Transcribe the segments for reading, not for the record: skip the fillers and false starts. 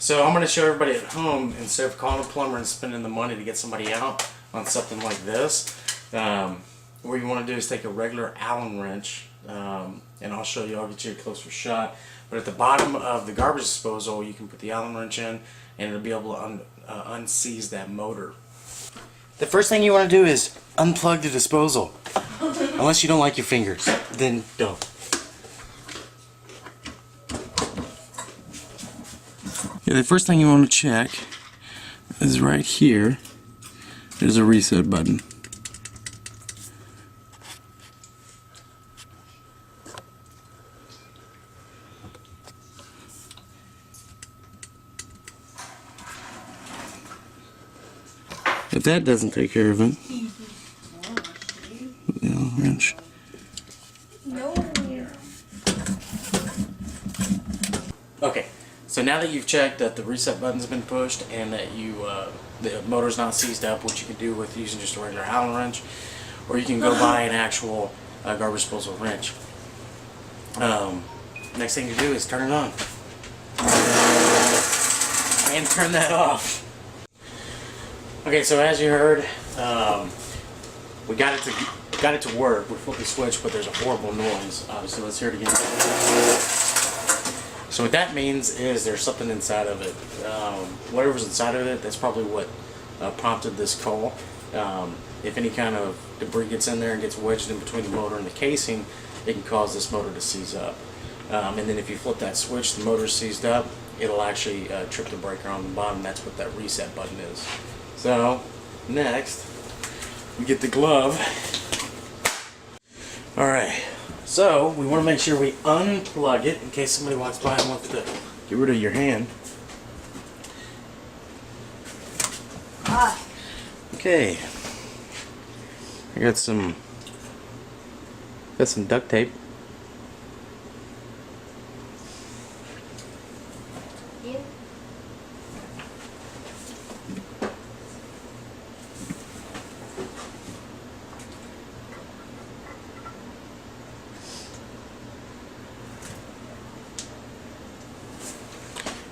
So I'm going to show everybody at home, instead of calling a plumber and spending the money to get somebody out on something like this, what you want to do is take a regular Allen wrench, and I'll show you, I'll get you a closer shot. But at the bottom of the garbage disposal, you can put the Allen wrench in, and it'll be able to unseize that motor. The first thing you want to do is unplug the disposal. Unless you don't like your fingers, then don't. Yeah, the first thing you want to check is right here. There's a reset button. If that doesn't take care of it, the Allen wrench. No. Okay, so now that you've checked that the reset button's been pushed and that the motor's not seized up, what you can do with using just a regular Allen wrench, or you can go buy an actual garbage disposal wrench. Next thing you do is turn it on and turn that off. Okay, so as you heard, we got it to work. We flipped the switch, but there's a horrible noise. Obviously, let's hear it again. So what that means is there's something inside of it. Whatever's inside of it, that's probably what prompted this call. If any kind of debris gets in there and gets wedged in between the motor and the casing, it can cause this motor to seize up. And then if you flip that switch, the motor's seized up, it'll actually trip the breaker on the bottom. That's what that reset button is. So, next, we get the glove. Alright, so we want to make sure we unplug it in case somebody walks by and wants to get rid of your hand. Okay, I got some duct tape.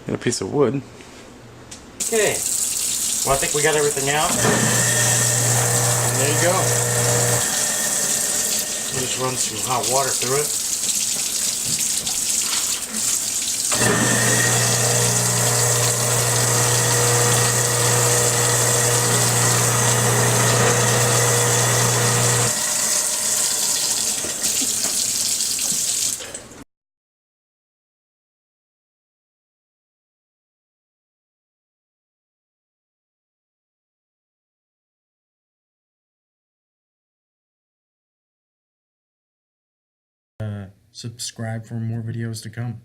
And a piece of wood. Okay, well, I think we got everything out. And there you go. We'll just run some hot water through it. Subscribe for more videos to come.